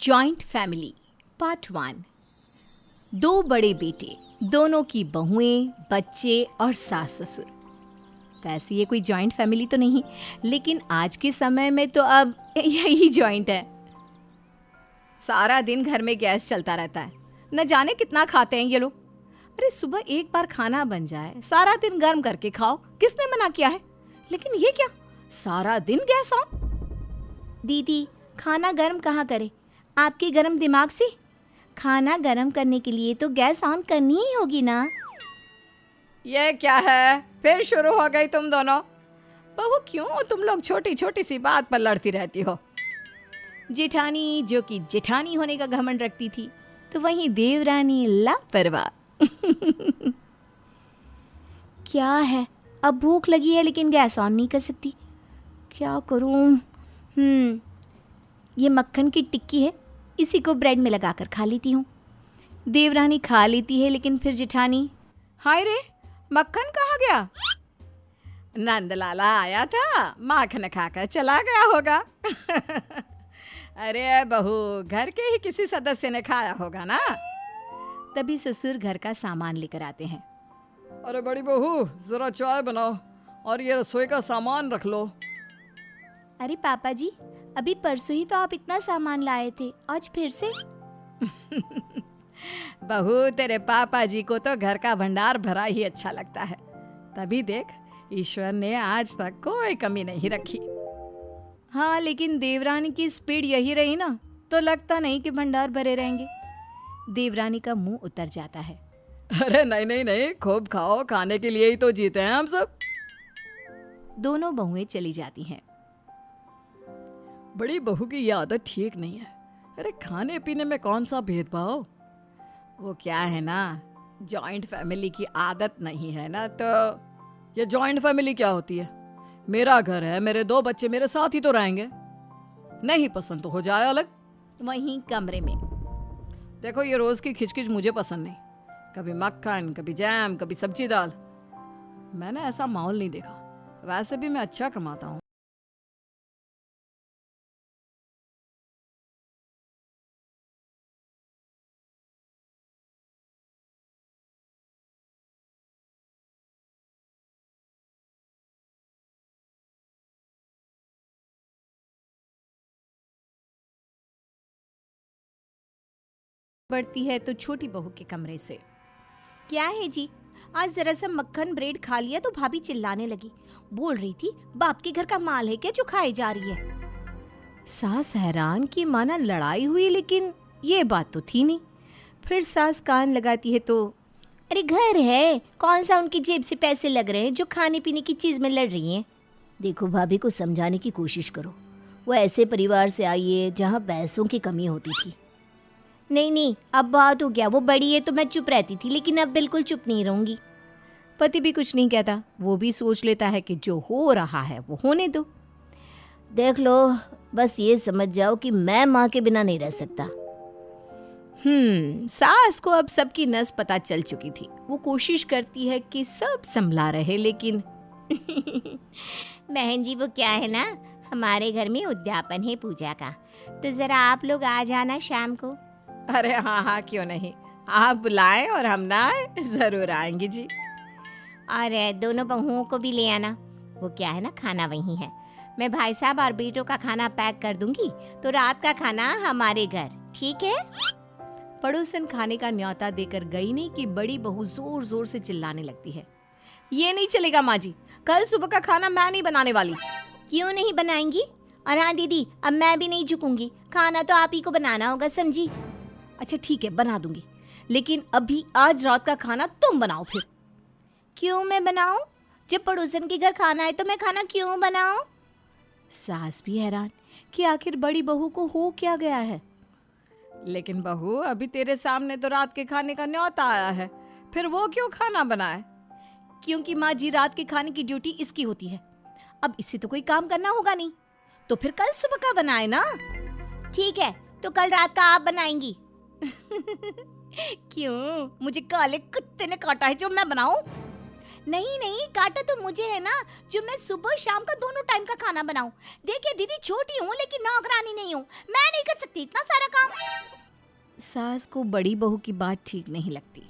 Joint family part 1। दो बड़े बेटे, दोनों की बहुएं, बच्चे और सास ससुर। तो ऐसी ये कोई जॉइंट फैमिली तो नहीं, लेकिन आज के समय में तो अब यही जॉइंट है। सारा दिन घर में गैस चलता रहता है, न जाने कितना खाते हैं ये लोग। अरे सुबह एक बार खाना बन जाए, सारा दिन गर्म करके खाओ, किसने मना किया है? लेकिन ये क्या, सारा दिन गैस ऑन। दीदी, खाना गर्म कहाँ करे? आपके गर्म दिमाग से खाना गर्म करने के लिए तो गैस ऑन करनी ही होगी ना। ये क्या है, फिर शुरू हो गई तुम दोनों। बहू, क्यों तुम लोग छोटी छोटी सी बात पर लड़ती रहती हो? जेठानी जो कि जेठानी होने का घमंड रखती थी, तो वहीं देवरानी लापरवाह। क्या है, अब भूख लगी है लेकिन गैस ऑन नहीं कर सकती। क्या करूं? ये मक्खन की टिक्की है, इसी को ब्रेड में लगाकर खा लेती हूँ। देवरानी खा लेती है, लेकिन फिर जेठानी, हाय रे, मक्खन कहाँ गया? नंदलाला आया था, माखन खाकर चला गया होगा। अरे बहू, घर के ही किसी सदस्य ने खाया होगा ना। तभी ससुर घर का सामान लेकर आते हैं। अरे बड़ी बहू, जरा चाय बनाओ और ये रसोई का सामान रख लो। अरे पापा जी, अभी परसों ही तो आप इतना सामान लाए थे, आज फिर से? बहू, तेरे पापा जी को तो घर का भंडार भरा ही अच्छा लगता है। तभी देख, ईश्वर ने आज तक कोई कमी नहीं रखी। हाँ, लेकिन देवरानी की स्पीड यही रही ना, तो लगता नहीं कि भंडार भरे रहेंगे। देवरानी का मुंह उतर जाता है। अरे नहीं नहीं नहीं, खूब खाओ, खाने के लिए ही तो जीते हैं हम सब। दोनों बहुएं चली जाती हैं। बड़ी बहू की ये आदत ठीक नहीं है। अरे खाने पीने में कौन सा भेदभाव? वो क्या है ना, जॉइंट फैमिली की आदत नहीं है ना, तो ये जॉइंट फैमिली क्या होती है? मेरा घर है, मेरे दो बच्चे मेरे साथ ही तो रहेंगे। नहीं पसंद तो हो जाए अलग, वहीं कमरे में। देखो, ये रोज की खिचखिच मुझे पसंद नहीं। कभी मक्खन, कभी जैम, कभी सब्जी दाल। मैंने ऐसा माहौल नहीं देखा। वैसे भी मैं अच्छा कमाता हूँ। बढ़ती है तो छोटी बहू के कमरे से। क्या है जी, आज जरा सा मक्खन ब्रेड खा लिया तो भाभी चिल्लाने लगी। बोल रही थी बाप के घर का माल है क्या जो खाई जा रही है। सास हैरान कि माना लड़ाई हुई, लेकिन ये बात तो थी नहीं। फिर सास कान लगाती है तो, अरे घर है, कौन सा उनकी जेब से पैसे लग रहे हैं जो खाने पीने की चीज में लड़ रही हैं। देखो, भाभी को समझाने की कोशिश करो। वो ऐसे परिवार से आई है जहाँ पैसों की कमी होती थी। नहीं, अब बात हो गया, वो बड़ी है तो मैं चुप रहती थी, लेकिन अब बिल्कुल चुप नहीं रहूंगी। पति भी कुछ नहीं कहता, वो भी सोच लेता है कि जो हो रहा है वो होने दो। देख लो, बस ये समझ जाओ कि मैं माँ के बिना नहीं रह सकता। सास को अब सबकी नस पता चल चुकी थी। वो कोशिश करती है कि सब संभला रहे, लेकिन बहन जी, वो क्या है ना, हमारे घर में उद्यापन है पूजा का, तो जरा आप लोग आ जाना शाम को। अरे हाँ, क्यों नहीं, आप बुलाएं और हम ना आए, जरूर आएंगे जी। और दोनों बहुओं को भी ले आना। वो क्या है ना, खाना वही है। मैं भाई साहब और बेटों का खाना पैक कर दूंगी, तो रात का खाना हमारे घर, ठीक है? पड़ोसन खाने का न्योता देकर गई नहीं कि बड़ी बहू जोर जोर से चिल्लाने लगती है। ये नहीं चलेगा माँ जी, कल सुबह का खाना मैं नहीं बनाने वाली। क्यों नहीं बनाएंगी? और हाँ दीदी, अब मैं भी नहीं झुकूंगी, खाना तो आप ही को बनाना होगा, समझी? अच्छा ठीक है, बना दूंगी, लेकिन अभी आज रात का खाना तुम बनाओ। फिर क्यों मैं बनाऊं? जब पड़ोसन के घर खाना है तो मैं खाना क्यों बनाऊं? सास भी हैरान कि आखिर बड़ी बहू को हो क्या गया है। लेकिन बहू, अभी तेरे सामने तो रात के खाने का न्योता आया है, फिर वो क्यों खाना बनाए? क्योंकि माँ जी, रात के खाने की ड्यूटी इसकी होती है। अब इससे तो कोई काम करना होगा नहीं, तो फिर कल सुबह का बनाए ना। ठीक है, तो कल रात का आप बनाएंगी। क्यों, मुझे काले कुत्ते ने काटा है जो मैं बनाऊं? नहीं नहीं, काटा तो मुझे है ना, जो मैं सुबह शाम का दोनों टाइम का खाना बनाऊं। देखिए दीदी, छोटी हूँ लेकिन नौकरानी नहीं हूँ, मैं नहीं कर सकती इतना सारा काम। सास को बड़ी बहू की बात ठीक नहीं लगती।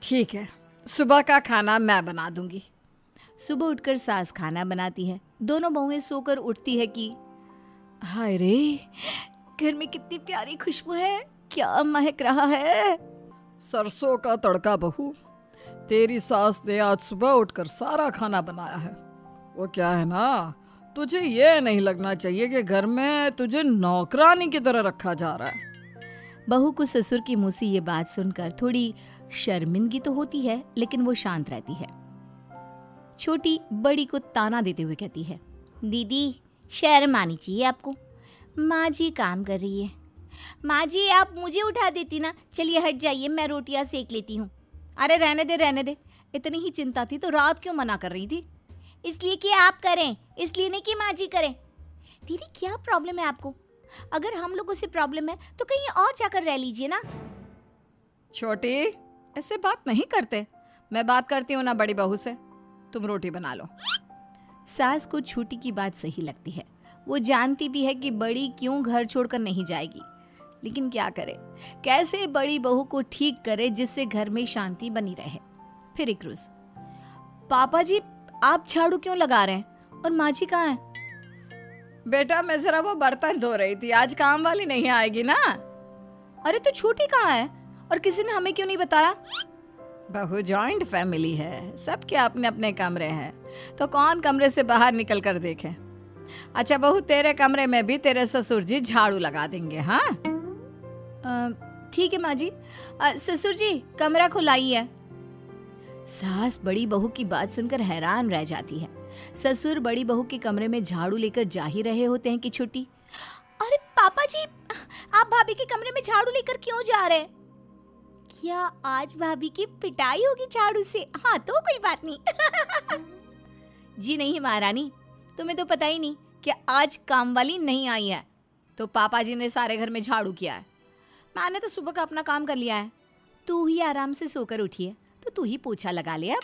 ठीक है, सुबह का खाना मैं बना दूंगी। सुबह उठकर सास खाना बनाती है। दोनों बहुएं सोकर उठती है कि हाय रे, घर में कितनी प्यारी खुशबू है, क्या महक रहा है। सरसों का तड़का बहू, तेरी सास ने आज सुबह उठकर सारा खाना बनाया है। वो क्या है ना, तुझे ये नहीं लगना चाहिए कि घर में तुझे नौकरानी की तरह रखा जा रहा है। बहू को ससुर की मुंह से ये बात सुनकर थोड़ी शर्मिंदगी तो होती है, लेकिन वो शांत रहती है। छोटी बड़ी को ताना देते हुए कहती है, दीदी शर्म आनी चाहिए आपको, माँ जी काम कर रही है। माँ जी आप मुझे उठा देती ना, चलिए हट जाइए, मैं रोटियां सेक लेती हूँ। अरे रहने दे, इतनी ही चिंता थी तो रात क्यों मना कर रही थी? इसलिए कि आप करें, इसलिए नहीं कि माँ जी करें। दीदी क्या प्रॉब्लम है आपको? अगर हम लोगों से प्रॉब्लम है तो कहीं और जाकर रह लीजिए ना। छोटी, ऐसे बात नहीं करते, मैं बात करती हूँ ना बड़ी बहू से। तुम रोटी बना लो। सास को छोटी की बात सही लगती है। वो जानती भी है कि बड़ी क्यों घर छोड़कर नहीं जाएगी, लेकिन क्या करे, कैसे बड़ी बहू को ठीक करे जिससे घर में शांति बनी रहे। फिर एक रोज, पापा जी आप झाड़ू क्यों लगा रहे हैं और माँ जी कहाँ हैं? बेटा मैं जरा वो बर्तन धो रही थी, आज काम वाली नहीं आएगी ना। अरे तो छोटी कहाँ है और किसी ने हमें क्यों नहीं बताया? बहू जॉइंट फैमिली है, सबके अपने अपने कमरे हैं, तो कौन कमरे से बाहर निकल कर देखे। अच्छा बहू, तेरे कमरे में भी तेरे ससुर जी झाड़ू लगा देंगे। हाँ ठीक है माँ जी। ससुर जी कमरा खुलाई है। सास बड़ी बहू की बात सुनकर हैरान रह जाती है। ससुर बड़ी बहू के कमरे में झाड़ू लेकर जा ही रहे होते हैं कि छोटी, अरे पापा जी आप भाभी के कमरे में झाड़ू लेकर क्यों जा रहे हैं? क्या आज भाभी की पिटाई होगी झाड़ू से? हाँ तो कोई बात नहीं। जी नहीं महारानी, तुम्हें तो पता ही नहीं कि आज काम वाली नहीं आई है, तो पापा जी ने सारे घर में झाड़ू किया है। मैंने तो सुबह का अपना काम कर लिया है। तू ही आराम से सोकर उठी है तो तू ही पोछा लगा ले अब।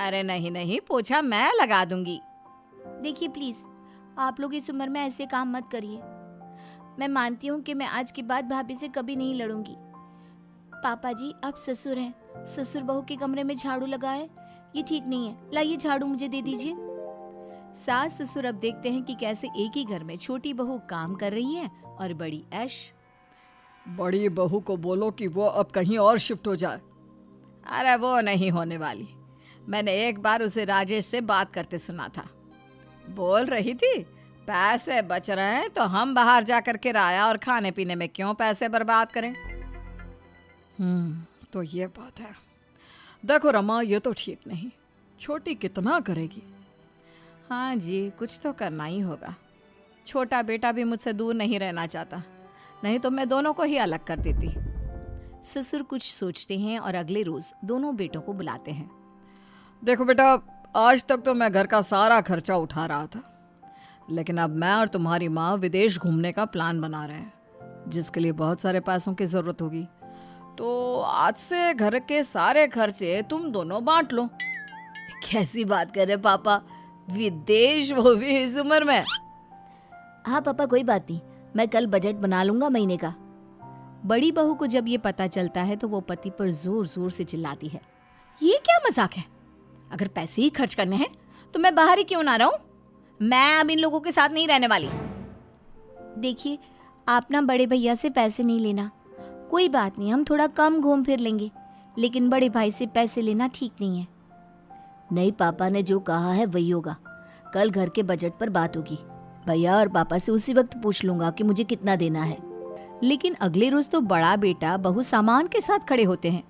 अरे नहीं, पोछा मैं लगा दूंगी। देखिए प्लीज, आप लोग इस उम्र में ऐसे काम मत करिए। मैं मानती हूँ कि मैं आज के बाद भाभी से कभी नहीं लड़ूंगी। पापा जी आप ससुर हैं, ससुर बहू के कमरे में झाड़ू लगाए, ये ठीक नहीं है। लाइए झाड़ू मुझे दे दीजिए। सास ससुर अब देखते हैं कि कैसे एक ही घर में छोटी बहू काम कर रही है और बड़ी ऐश। बड़ी बहू को बोलो कि वो अब कहीं और शिफ्ट हो जाए। अरे वो नहीं होने वाली, मैंने एक बार उसे राजेश से बात करते सुना था। बोल रही थी पैसे बच रहे हैं तो हम बाहर जाकर किराया और खाने पीने में क्यों पैसे बर्बाद करें। तो ये बात है। देखो रमा, ये तो ठीक नहीं, छोटी कितना करेगी। हाँ जी, कुछ तो करना ही होगा। छोटा बेटा भी मुझसे दूर नहीं रहना चाहता, नहीं तो मैं दोनों को ही अलग कर देती। ससुर कुछ सोचते हैं और अगले रोज दोनों बेटों को बुलाते हैं। देखो बेटा, आज तक तो मैं घर का सारा खर्चा उठा रहा था, लेकिन अब मैं और तुम्हारी माँ विदेश घूमने का प्लान बना रहे हैं, जिसके लिए बहुत सारे पैसों की जरूरत होगी। तो आज से घर के सारे खर्चे तुम दोनों बांट लो। कैसी बात कर रहे पापा, विदेश, वो भी इस उम्र में? हाँ पापा कोई बात नहीं, मैं कल बजट बना लूंगा महीने का। बड़ी बहू को जब ये पता चलता है तो वो पति पर जोर जोर से चिल्लाती है, ये क्या मजाक है? अगर पैसे ही खर्च करने हैं तो मैं बाहर ही क्यों ना रहूं? मैं अब इन लोगों के साथ नहीं रहने वाली। देखिए आप ना बड़े भैया से पैसे नहीं लेना, कोई बात नहीं, हम थोड़ा कम घूम फिर लेंगे, लेकिन बड़े भाई से पैसे लेना ठीक नहीं है। नहीं, पापा ने जो कहा है वही होगा। कल घर के बजट पर बात होगी, भैया और पापा से उसी वक्त पूछ लूंगा कि मुझे कितना देना है। लेकिन अगले रोज तो बड़ा बेटा बहू सामान के साथ खड़े होते हैं।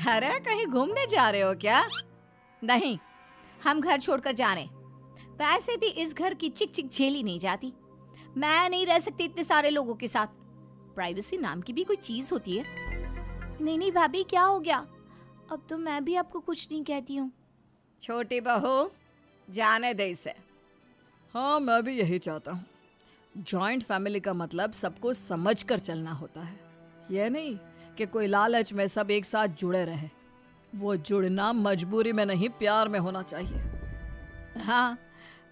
अरे कहीं घूमने जा रहे हो क्या? नहीं, हम घर छोड़कर जा रहे हैं। वैसे भी इस घर की चिक चिक झेली नहीं जाती, मैं नहीं रह सकती इतने सारे लोगों के साथ। प्राइवेसी नाम की भी कोई चीज होती है। नहीं भाभी क्या हो गया, अब तो मैं भी आपको कुछ नहीं कहती हूँ। छोटी बहू जाने दे इसे। हाँ मैं भी यही चाहता हूँ। जॉइंट फैमिली का मतलब सबको समझ कर चलना होता है, यह नहीं कि कोई लालच में सब एक साथ जुड़े रहे। वो जुड़ना मजबूरी में नहीं, प्यार में होना चाहिए। हाँ,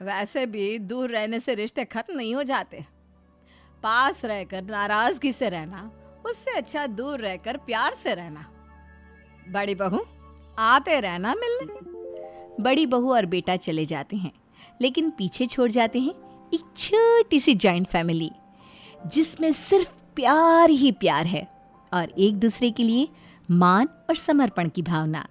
वैसे भी दूर रहने से रिश्ते खत्म नहीं हो जाते। पास रहकर नाराजगी से रहना उससे अच्छा दूर रहकर प्यार से रहना। बड़ी बहू, आते रहना मिलने। बड़ी बहू और बेटा चले जाते हैं, लेकिन पीछे छोड़ जाते हैं एक छोटी सी जॉइंट फैमिली जिसमें सिर्फ प्यार ही प्यार है और एक दूसरे के लिए मान और समर्पण की भावना।